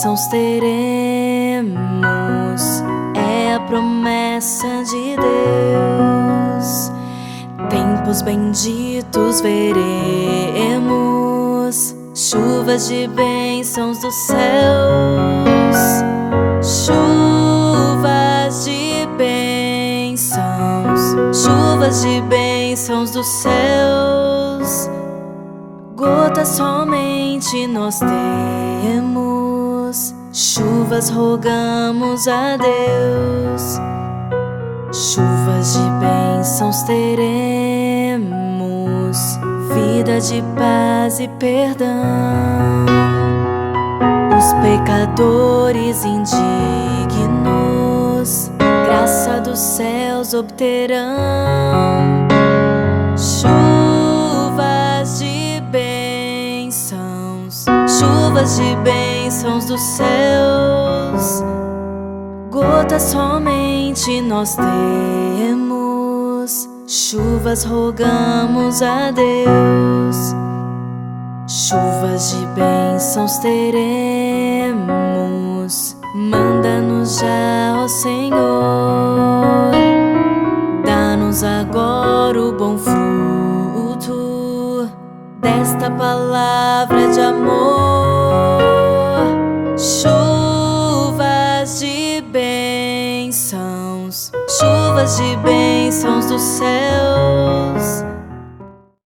bênçãos teremos, é a promessa de Deus. Tempos benditos veremos, chuvas de bênçãos dos céus, chuvas de bênçãos, chuvas de bênçãos dos céus. Gotas somente nós temos, chuvas rogamos a Deus. Chuvas de bênçãos teremos, vida de paz e perdão. Os pecadores indignos, graça dos céus obterão. Chuvas de bênçãos, chuvas de bênçãos dos céus. Gotas somente nós temos, chuvas rogamos a Deus. Chuvas de bênçãos teremos, manda-nos já, ó Senhor. Dá-nos agora o bom fruto desta palavra de amor. Chuvas de bênçãos, chuvas de bênçãos do céu.